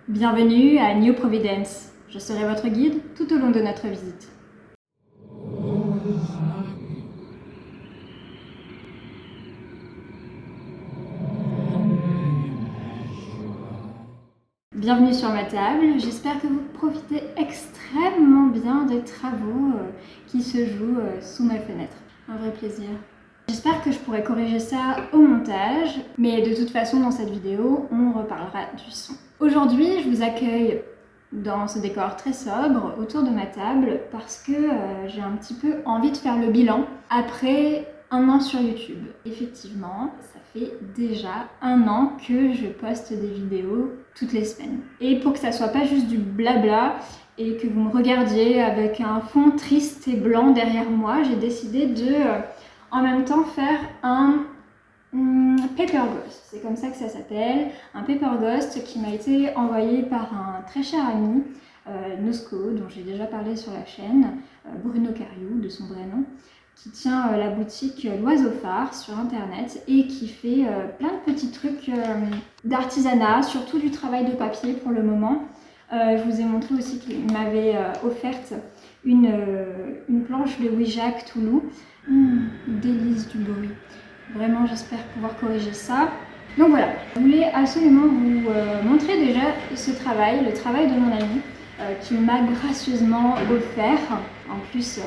Bienvenue à New Providence. Je serai votre guide tout au long de notre visite. Bienvenue sur ma table. J'espère que vous profitez extrêmement bien des travaux qui se jouent sous ma fenêtre. Un vrai plaisir. J'espère que je pourrai corriger ça au montage, mais de toute façon dans cette vidéo, on reparlera du son. Aujourd'hui, je vous accueille dans ce décor très sobre autour de ma table parce que j'ai un petit peu envie de faire le bilan après un an sur YouTube. Effectivement, ça fait déjà un an que je poste des vidéos toutes les semaines. Et pour que ça soit pas juste du blabla et que vous me regardiez avec un fond triste et blanc derrière moi, j'ai décidé de en même temps faire un paper ghost, c'est comme ça que ça s'appelle, un paper ghost qui m'a été envoyé par un très cher ami, Nosco, dont j'ai déjà parlé sur la chaîne, Bruno Cariou de son vrai nom, qui tient la boutique L'Oiseau Phare sur internet et qui fait plein de petits trucs d'artisanat, surtout du travail de papier pour le moment. Je vous ai montré aussi qu'il m'avait offerte une planche de Ouija Cthulhu. Délice du bruit. Vraiment, j'espère pouvoir corriger ça. Donc voilà, je voulais absolument vous montrer déjà ce travail, le travail de mon ami qui m'a gracieusement offert. En plus,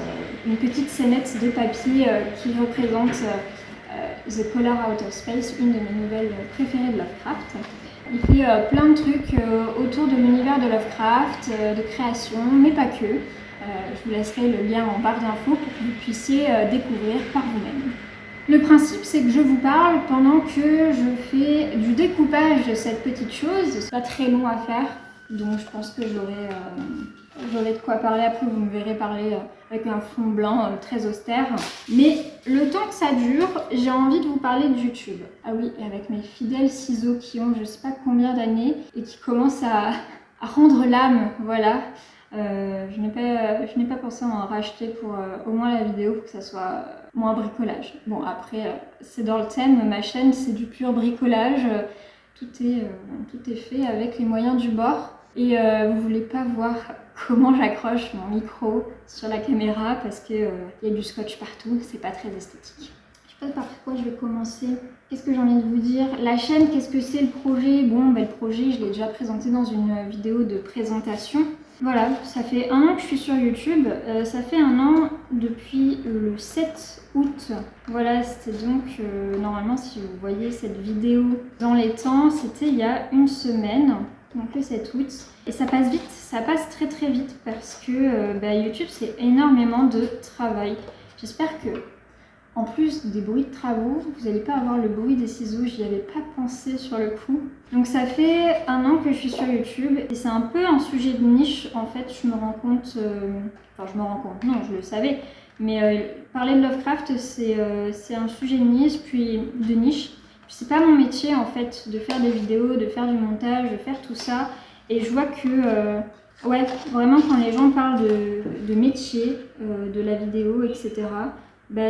une petite scénette de papier qui représente The Color Out of Space, une de mes nouvelles préférées de Lovecraft. Il fait plein de trucs autour de l'univers de Lovecraft, de création, mais pas que. Je vous laisserai le lien en barre d'infos pour que vous puissiez découvrir par vous-même. Le principe, c'est que je vous parle pendant que je fais du découpage de cette petite chose. C'est pas très long à faire, donc je pense que j'aurai de quoi parler. Après, vous me verrez parler avec un fond blanc très austère. Mais le temps que ça dure, j'ai envie de vous parler de YouTube. Ah oui, et avec mes fidèles ciseaux qui ont je sais pas combien d'années et qui commencent à rendre l'âme, voilà. Je n'ai pas pensé à en racheter pour au moins la vidéo pour que ça soit moins bricolage. Bon après c'est dans le thème, ma chaîne c'est du pur bricolage, tout est fait avec les moyens du bord. Et vous voulez pas voir comment j'accroche mon micro sur la caméra parce que y a du scotch partout, c'est pas très esthétique. Je sais pas par quoi je vais commencer. Qu'est-ce que j'ai envie de vous dire? La chaîne, qu'est-ce que c'est le projet? Bon, le projet, je l'ai déjà présenté dans une vidéo de présentation. Voilà, ça fait un an que je suis sur YouTube. Ça fait un an depuis le 7 août. Voilà, c'était donc, normalement, si vous voyez cette vidéo dans les temps, c'était il y a une semaine, donc le 7 août. Et ça passe vite, ça passe très très vite parce que YouTube, c'est énormément de travail. J'espère que en plus des bruits de travaux, vous n'allez pas avoir le bruit des ciseaux, j'y avais pas pensé sur le coup. Donc ça fait un an que je suis sur YouTube et c'est un peu un sujet de niche en fait, je me rends compte, non je le savais, mais parler de Lovecraft c'est un sujet de niche, puis c'est pas mon métier en fait de faire des vidéos, de faire du montage, de faire tout ça et je vois que ouais, vraiment quand les gens parlent de métier, de la vidéo, etc.,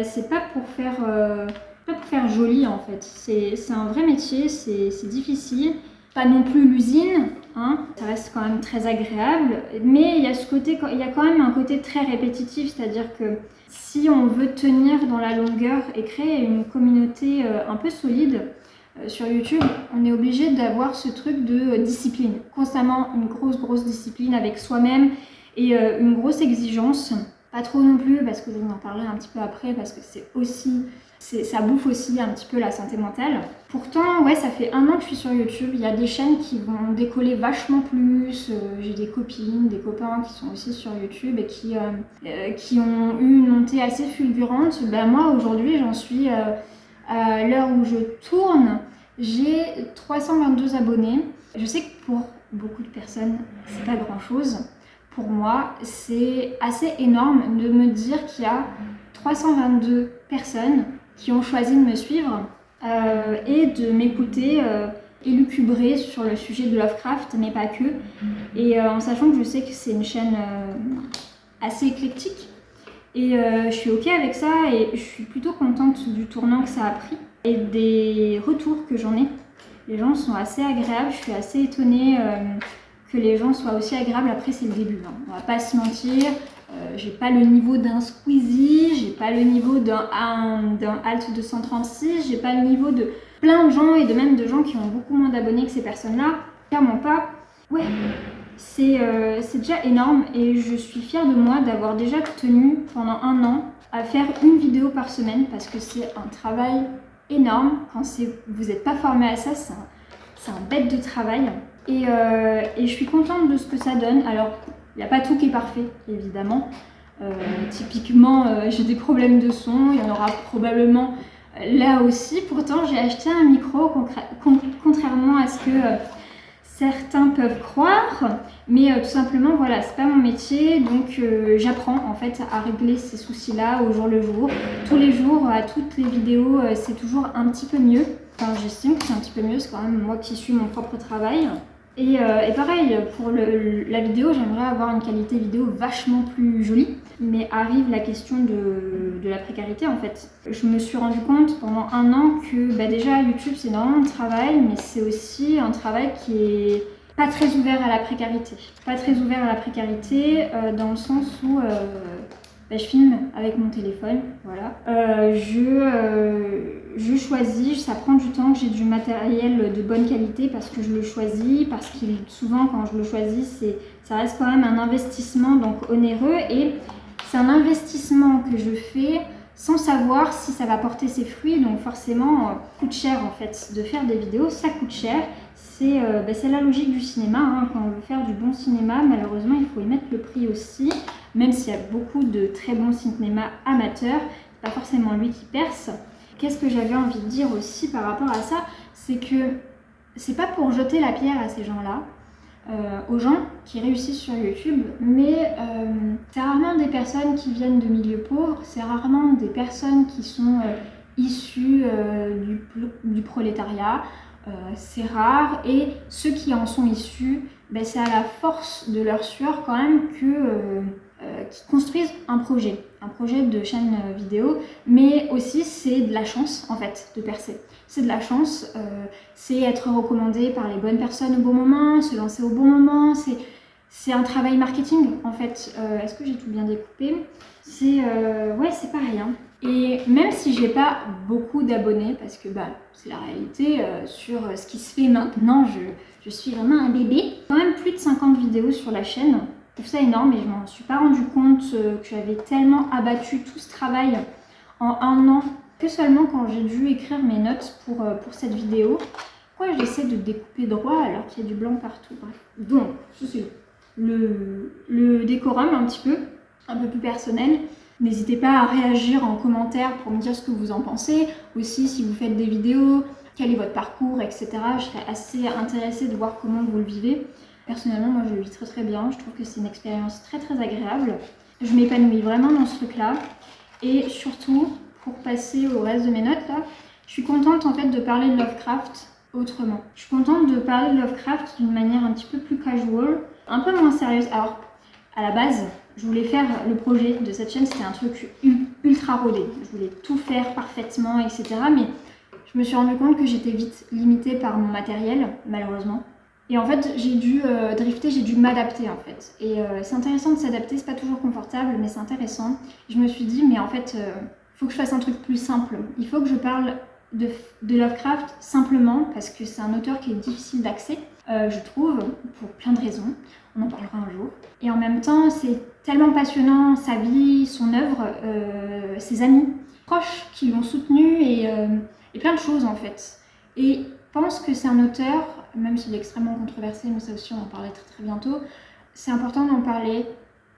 c'est pas pour faire joli en fait. C'est un vrai métier, c'est difficile. Pas non plus l'usine, hein. Ça reste quand même très agréable, mais il y a quand même un côté très répétitif, c'est-à-dire que si on veut tenir dans la longueur et créer une communauté un peu solide sur YouTube, on est obligé d'avoir ce truc de discipline. Constamment une grosse discipline avec soi-même et une grosse exigence. Pas trop non plus parce que je vais en parler un petit peu après parce que ça bouffe aussi un petit peu la santé mentale. Pourtant, ouais, ça fait un an que je suis sur YouTube. Il y a des chaînes qui vont décoller vachement plus. J'ai des copines, des copains qui sont aussi sur YouTube et qui ont eu une montée assez fulgurante. Moi, aujourd'hui, j'en suis à l'heure où je tourne. J'ai 322 abonnés. Je sais que pour beaucoup de personnes, c'est pas grand-chose. Pour moi, c'est assez énorme de me dire qu'il y a 322 personnes qui ont choisi de me suivre et de m'écouter élucubrer sur le sujet de Lovecraft, mais pas que. Et en sachant que je sais que c'est une chaîne assez éclectique. Et je suis ok avec ça et je suis plutôt contente du tournant que ça a pris et des retours que j'en ai. Les gens sont assez agréables, je suis assez étonnée que les gens soient aussi agréables. Après, c'est le début, hein. On va pas se mentir. J'ai pas le niveau d'un Squeezie, j'ai pas le niveau d'un Alt 236, j'ai pas le niveau de plein de gens et même de gens qui ont beaucoup moins d'abonnés que ces personnes-là. Clairement pas. Ouais, c'est déjà énorme et je suis fière de moi d'avoir déjà tenu pendant 1 an à faire une vidéo par semaine parce que c'est un travail énorme. Quand vous n'êtes pas formé à ça, c'est un bête de travail. Et je suis contente de ce que ça donne. Alors, il n'y a pas tout qui est parfait, évidemment. Typiquement, j'ai des problèmes de son, il y en aura probablement là aussi. Pourtant, j'ai acheté un micro, contrairement à ce que certains peuvent croire. Mais tout simplement, voilà, c'est pas mon métier, donc j'apprends en fait à régler ces soucis-là au jour le jour. Tous les jours, à toutes les vidéos, c'est toujours un petit peu mieux. Enfin, j'estime que c'est un petit peu mieux, c'est quand même moi qui suis mon propre travail. Et pareil, pour la vidéo, j'aimerais avoir une qualité vidéo vachement plus jolie. Mais arrive la question de la précarité en fait. Je me suis rendu compte pendant 1 an que déjà YouTube c'est énormément de travail, mais c'est aussi un travail qui est pas très ouvert à la précarité. Pas très ouvert à la précarité dans le sens où je filme avec mon téléphone, voilà. Je choisis, ça prend du temps que j'ai du matériel de bonne qualité parce que je le choisis, parce que souvent quand je le choisis, ça reste quand même un investissement donc onéreux et c'est un investissement que je fais sans savoir si ça va porter ses fruits, donc forcément ça coûte cher en fait de faire des vidéos, ça coûte cher. C'est la logique du cinéma, hein. Quand on veut faire du bon cinéma, malheureusement il faut y mettre le prix aussi, même s'il y a beaucoup de très bons cinémas amateurs, c'est pas forcément lui qui perce. Qu'est-ce que j'avais envie de dire aussi par rapport à ça, c'est que c'est pas pour jeter la pierre à ces gens-là, aux gens qui réussissent sur YouTube, mais c'est rarement des personnes qui viennent de milieux pauvres, c'est rarement des personnes qui sont issues du prolétariat, c'est rare, et ceux qui en sont issus, c'est à la force de leur sueur quand même qu'ils construisent un projet de chaîne vidéo, mais aussi c'est de la chance en fait de percer. C'est de la chance, c'est être recommandé par les bonnes personnes au bon moment, se lancer au bon moment, c'est un travail marketing en fait. Est-ce que j'ai tout bien découpé? C'est pas rien. Et même si j'ai pas beaucoup d'abonnés, parce que c'est la réalité, sur ce qui se fait maintenant, je suis vraiment un bébé. Quand même plus de 50 vidéos sur la chaîne. Je trouve ça énorme et je m'en suis pas rendu compte que j'avais tellement abattu tout ce travail en 1 an que seulement quand j'ai dû écrire mes notes pour cette vidéo. Pourquoi j'essaie de découper droit alors qu'il y a du blanc partout? Bref. Donc, c'est le décorum un peu plus personnel. N'hésitez pas à réagir en commentaire pour me dire ce que vous en pensez. Aussi, si vous faites des vidéos, quel est votre parcours, etc. Je serais assez intéressée de voir comment vous le vivez. Personnellement, moi je le vis très très bien. Je trouve que c'est une expérience très très agréable. Je m'épanouis vraiment dans ce truc-là. Et surtout, pour passer au reste de mes notes là, je suis contente en fait de parler de Lovecraft autrement. Je suis contente de parler de Lovecraft d'une manière un petit peu plus casual, un peu moins sérieuse. Alors, à la base, je voulais faire le projet de cette chaîne, c'était un truc ultra rodé. Je voulais tout faire parfaitement, etc. Mais je me suis rendu compte que j'étais vite limitée par mon matériel, malheureusement. Et en fait, j'ai dû drifter, j'ai dû m'adapter en fait. Et c'est intéressant de s'adapter, c'est pas toujours confortable, mais c'est intéressant. Je me suis dit, mais en fait, faut que je fasse un truc plus simple. Il faut que je parle de Lovecraft simplement, parce que c'est un auteur qui est difficile d'accès, je trouve, pour plein de raisons. On en parlera un jour. Et en même temps, c'est tellement passionnant, sa vie, son œuvre, ses amis, proches qui l'ont soutenu et plein de choses en fait. Et je pense que c'est un auteur, même s'il est extrêmement controversé, mais ça aussi on en parlera très très bientôt, c'est important d'en parler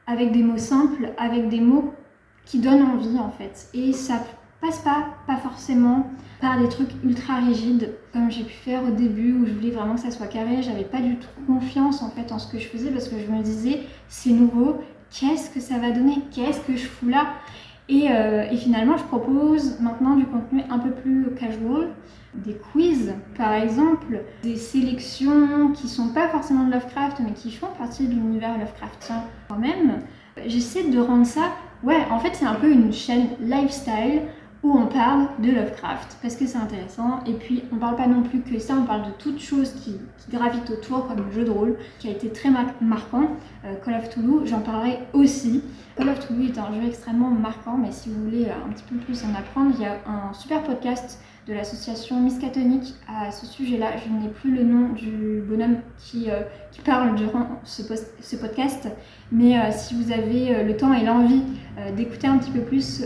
avec des mots simples, avec des mots qui donnent envie en fait. Et ça passe pas forcément par des trucs ultra rigides comme j'ai pu faire au début où je voulais vraiment que ça soit carré. J'avais pas du tout confiance en fait en ce que je faisais parce que je me disais c'est nouveau, qu'est-ce que ça va donner, qu'est-ce que je fous là? Et finalement je propose maintenant du contenu un peu plus casual, des quiz par exemple, des sélections qui sont pas forcément de Lovecraft mais qui font partie de l'univers Lovecraftien quand même. J'essaie de rendre ça, ouais en fait c'est un peu une chaîne lifestyle où on parle de Lovecraft parce que c'est intéressant. Et puis on parle pas non plus que ça, on parle de toutes choses qui gravitent autour, comme le jeu de rôle qui a été très marquant. Call of Cthulhu, j'en parlerai aussi. Call of Cthulhu est un jeu extrêmement marquant, mais si vous voulez un petit peu plus en apprendre, il y a un super podcast de l'association Miskatonic à ce sujet-là. Je n'ai plus le nom du bonhomme qui parle durant ce podcast, mais si vous avez le temps et l'envie d'écouter un petit peu plus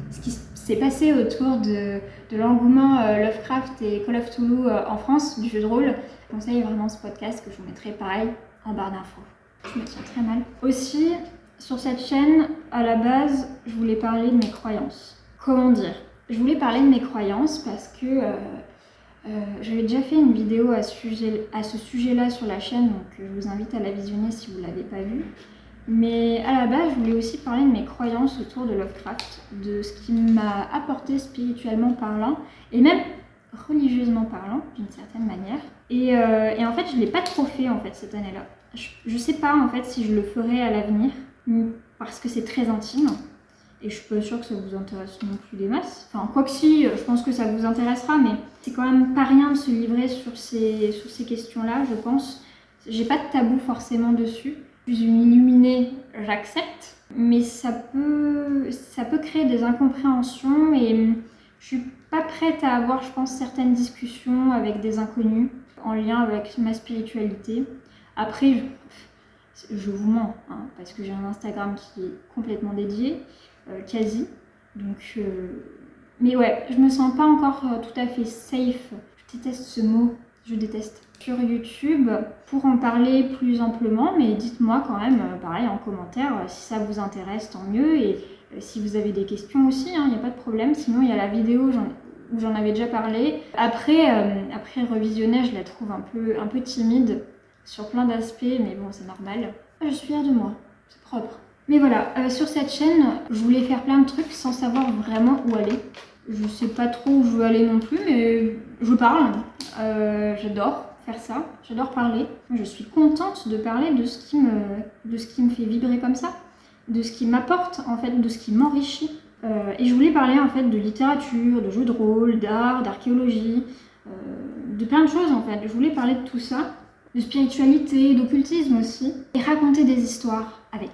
ce qui s'est passé autour de l'engouement Lovecraft et Call of Cthulhu en France, du jeu de rôle, je conseille vraiment ce podcast que je vous mettrai pareil en barre d'infos. Je me tiens très mal. Aussi, sur cette chaîne, à la base, je voulais parler de mes croyances. Comment dire ? Je voulais parler de mes croyances parce que j'avais déjà fait une vidéo à ce sujet-là sur la chaîne, donc je vous invite à la visionner si vous ne l'avez pas vue. Mais à la base, je voulais aussi parler de mes croyances autour de Lovecraft, de ce qui m'a apporté spirituellement parlant, et même religieusement parlant, d'une certaine manière. Et en fait, je ne l'ai pas trop fait en fait, cette année-là. Je ne sais pas en fait si je le ferai à l'avenir, parce que c'est très intime. Et je suis pas sûre que ça vous intéresse non plus des masses. Enfin, quoi que si, je pense que ça vous intéressera, mais c'est quand même pas rien de se livrer sur ces questions-là, je pense. J'ai pas de tabou forcément dessus. Je suis une illuminée, j'accepte, mais ça peut créer des incompréhensions et je suis pas prête à avoir, je pense, certaines discussions avec des inconnus en lien avec ma spiritualité. Après, je vous mens, hein, parce que j'ai un Instagram qui est complètement dédié, quasi. Donc, mais ouais, je me sens pas encore tout à fait safe. Je déteste ce mot, je déteste. Sur YouTube, pour en parler plus amplement, mais dites-moi quand même, pareil, en commentaire, si ça vous intéresse, tant mieux. Et si vous avez des questions aussi, il n'y a pas de problème. Sinon, il y a la vidéo où j'en avais déjà parlé. Après revisionnage, je la trouve un peu timide sur plein d'aspects, mais bon, c'est normal. Je suis fière de moi, c'est propre. Mais voilà, sur cette chaîne, je voulais faire plein de trucs sans savoir vraiment où aller. Je sais pas trop où je veux aller non plus, mais je parle. J'adore faire ça, j'adore parler. Je suis contente de parler de ce qui me fait vibrer comme ça, de ce qui m'apporte en fait, de ce qui m'enrichit. Et je voulais parler en fait de littérature, de jeux de rôle, d'art, d'archéologie, de plein de choses en fait. Je voulais parler de tout ça, de spiritualité, d'occultisme aussi, et raconter des histoires avec.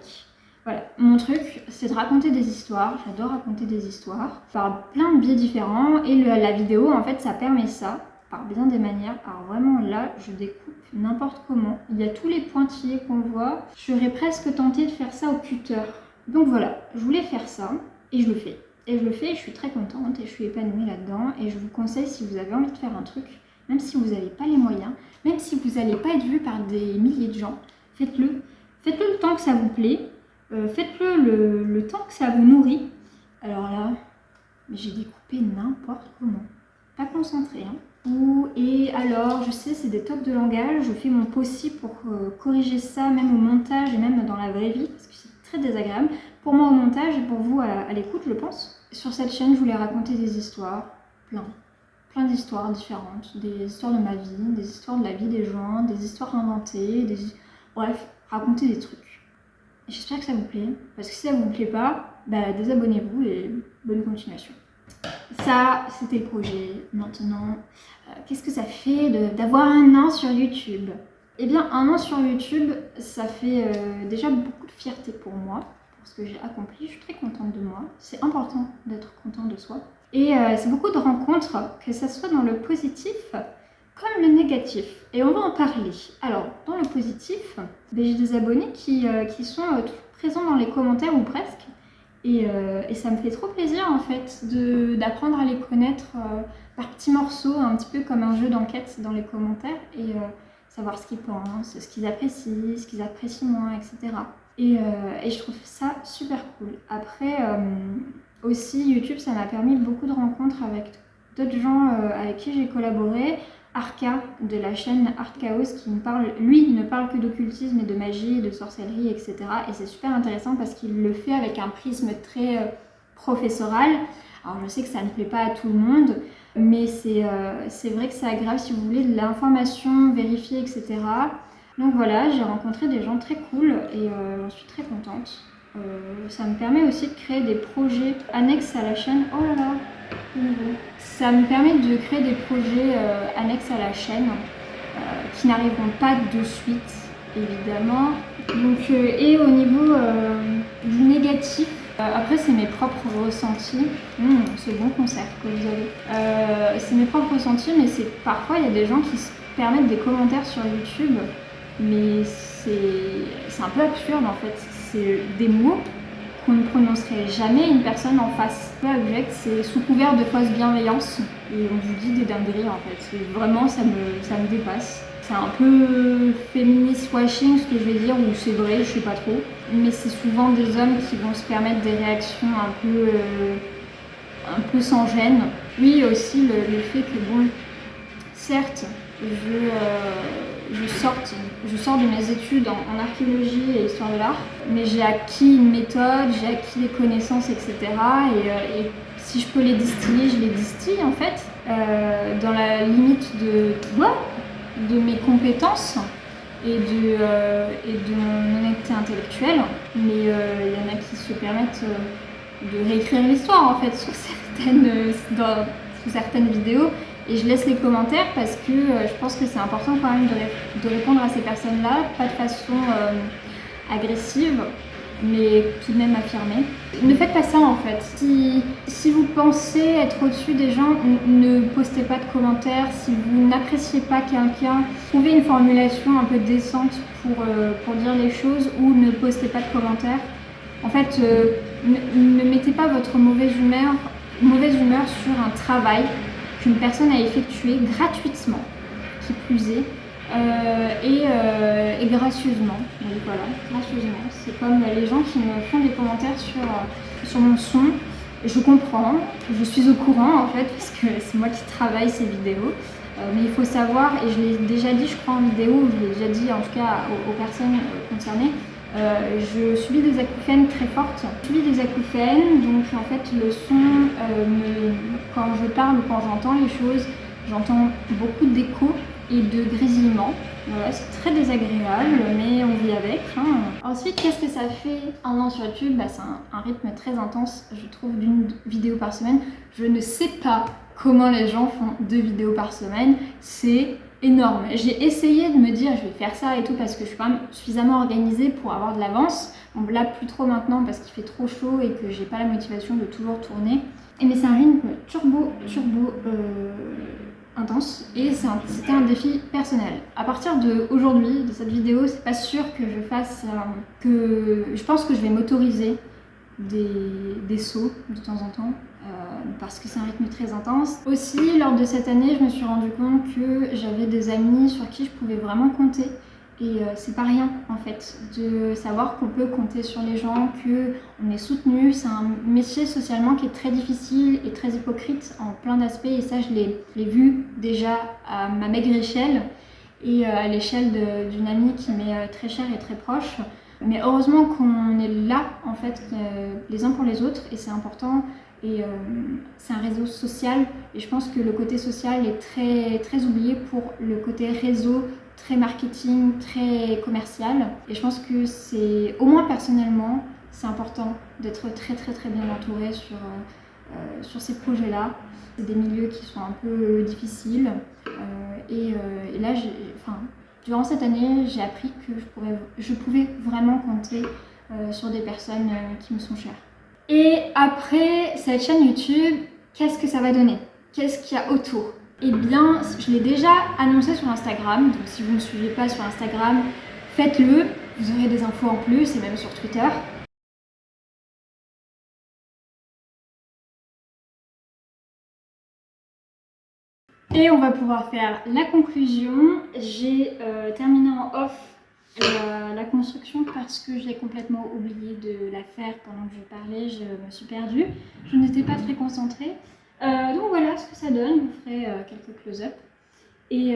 Voilà, mon truc, c'est de raconter des histoires. J'adore raconter des histoires par plein de biais différents. Et la vidéo, en fait, ça permet ça par bien des manières. Alors vraiment, là, je découpe n'importe comment. Il y a tous les pointillés qu'on voit. Je serais presque tentée de faire ça au cutter. Donc voilà, je voulais faire ça et je le fais. Et je le fais et je suis très contente et je suis épanouie là-dedans. Et je vous conseille, si vous avez envie de faire un truc, même si vous n'avez pas les moyens, même si vous n'allez pas être vu par des milliers de gens, faites-le. Faites-le le temps que ça vous plaît. Faites-le le temps que ça vous nourrit. Alors là, j'ai découpé n'importe comment. Pas concentré. Hein. Et alors, je sais, c'est des tocs de langage. Je fais mon possible pour corriger ça, même au montage et même dans la vraie vie, parce que c'est très désagréable. Pour moi au montage et pour vous à l'écoute, je pense. Sur cette chaîne, je voulais raconter des histoires, plein d'histoires différentes. Des histoires de ma vie, des histoires de la vie des gens, des histoires inventées, bref, raconter des trucs. J'espère que ça vous plaît, parce que si ça vous plaît pas, désabonnez-vous et bonne continuation. Ça, c'était le projet. Maintenant, qu'est-ce que ça fait d'avoir un an sur YouTube ? Eh bien, un an sur YouTube, ça fait déjà beaucoup de fierté pour moi, pour ce que j'ai accompli. Je suis très contente de moi. C'est important d'être content de soi. Et c'est beaucoup de rencontres, que ça soit dans le positif comme le négatif, et on va en parler. Alors, dans le positif, j'ai des abonnés qui sont toujours présents dans les commentaires ou presque, et ça me fait trop plaisir en fait d'apprendre à les connaître par petits morceaux, un petit peu comme un jeu d'enquête dans les commentaires, et savoir ce qu'ils pensent, ce qu'ils apprécient moins, etc. Et je trouve ça super cool. Après, aussi, YouTube, ça m'a permis beaucoup de rencontres avec d'autres gens avec qui j'ai collaboré. Arca de la chaîne Art Chaos qui ne parle que d'occultisme et de magie, de sorcellerie, etc. Et c'est super intéressant parce qu'il le fait avec un prisme très professoral. Alors je sais que ça ne plaît pas à tout le monde, mais c'est vrai que c'est agréable si vous voulez de l'information vérifiée, etc. Donc voilà, j'ai rencontré des gens très cool et j'en suis très contente. Ça me permet aussi de créer des projets annexes à la chaîne. Oh là là, de nouveau. Ça me permet de créer des projets annexes à la chaîne qui n'arriveront pas de suite, évidemment. Donc, et au niveau du négatif, après c'est mes propres ressentis. Ce bon concert que vous avez. C'est mes propres ressentis, mais parfois il y a des gens qui se permettent des commentaires sur YouTube, mais c'est un peu absurde en fait. C'est des mots qu'on ne prononcerait jamais une personne en face. Peu abject, c'est sous couvert de fausse bienveillance et on vous dit des dingueries en fait. Et vraiment ça me dépasse. C'est un peu féministe washing ce que je vais dire, ou c'est vrai, je sais pas trop. Mais c'est souvent des hommes qui vont se permettre des réactions un peu sans gêne. Oui, aussi le fait que bon, certes, je sors de mes études en archéologie et histoire de l'art, mais j'ai acquis une méthode, j'ai acquis des connaissances, etc. Et si je peux les distiller, je les distille en fait, dans la limite de mes compétences et de mon honnêteté intellectuelle. Mais il y en a qui se permettent de réécrire l'histoire en fait sur certaines vidéos. Et je laisse les commentaires parce que je pense que c'est important quand même de répondre à ces personnes-là, pas de façon agressive, mais tout de même affirmée. Ne faites pas ça en fait. Si vous pensez être au-dessus des gens, ne postez pas de commentaires. Si vous n'appréciez pas quelqu'un, trouvez une formulation un peu décente pour dire les choses, ou ne postez pas de commentaires. En fait, ne mettez pas votre mauvaise humeur sur un travail qu'une personne a effectué gratuitement, qui plus est, et gracieusement. Donc voilà, gracieusement. C'est comme les gens qui me font des commentaires sur mon son. Je comprends, je suis au courant en fait, parce que c'est moi qui travaille ces vidéos. Mais il faut savoir, et je l'ai déjà dit je crois en vidéo, ou je l'ai déjà dit en tout cas aux personnes concernées, je subis des acouphènes très fortes. Je subis des acouphènes, donc en fait le son, quand je parle ou quand j'entends les choses, j'entends beaucoup d'écho et de grésillement. Voilà, c'est très désagréable, mais on vit avec. Ensuite, qu'est-ce que ça fait un an sur YouTube? C'est un rythme très intense, je trouve, d'une vidéo par semaine. Je ne sais pas comment les gens font 2 vidéos par semaine, c'est énorme. J'ai essayé de me dire je vais faire ça et tout parce que je suis quand même suffisamment organisée pour avoir de l'avance. Bon, là plus trop maintenant parce qu'il fait trop chaud et que j'ai pas la motivation de toujours tourner. Mais c'est un rythme turbo intense et c'était un défi personnel. À partir d'aujourd'hui, de cette vidéo, c'est pas sûr que je fasse je pense que je vais m'autoriser des sauts de temps en temps. Parce que c'est un rythme très intense. Aussi, lors de cette année, je me suis rendu compte que j'avais des amis sur qui je pouvais vraiment compter. Et c'est pas rien en fait, de savoir qu'on peut compter sur les gens, qu'on est soutenu. C'est un métier socialement qui est très difficile et très hypocrite en plein d'aspects. Et ça, je l'ai vu déjà à ma maigre échelle et à l'échelle d'une amie qui m'est très chère et très proche. Mais heureusement qu'on est là en fait, les uns pour les autres, et c'est important. Et c'est un réseau social, et je pense que le côté social est très, très oublié pour le côté réseau, très marketing, très commercial. Et je pense que c'est, au moins personnellement, c'est important d'être très très très bien entouré sur ces projets-là. C'est des milieux qui sont un peu difficiles. Et là, durant cette année, j'ai appris que je pouvais vraiment compter sur des personnes qui me sont chères. Et après cette chaîne YouTube, qu'est-ce que ça va donner? Qu'est-ce qu'il y a autour? Eh bien, je l'ai déjà annoncé sur Instagram, donc si vous ne me suivez pas sur Instagram, faites-le, vous aurez des infos en plus, et même sur Twitter. Et on va pouvoir faire la conclusion. J'ai terminé en off la construction parce que j'ai complètement oublié de la faire pendant que je parlais, je me suis perdue, je n'étais pas très concentrée. Donc voilà ce que ça donne, je vous ferai quelques close-up. Et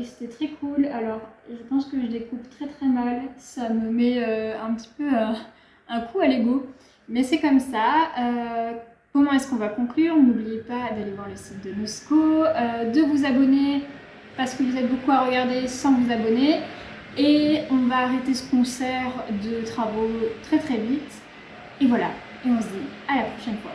c'était très cool. Alors je pense que je découpe très très mal, ça me met un petit peu un coup à l'ego, mais c'est comme ça. Comment est-ce qu'on va conclure? N'oubliez pas d'aller voir le site de Nosco, de vous abonner parce que vous êtes beaucoup à regarder sans vous abonner. Et on va arrêter ce concert de travaux très très vite. Et voilà, et on se dit à la prochaine fois.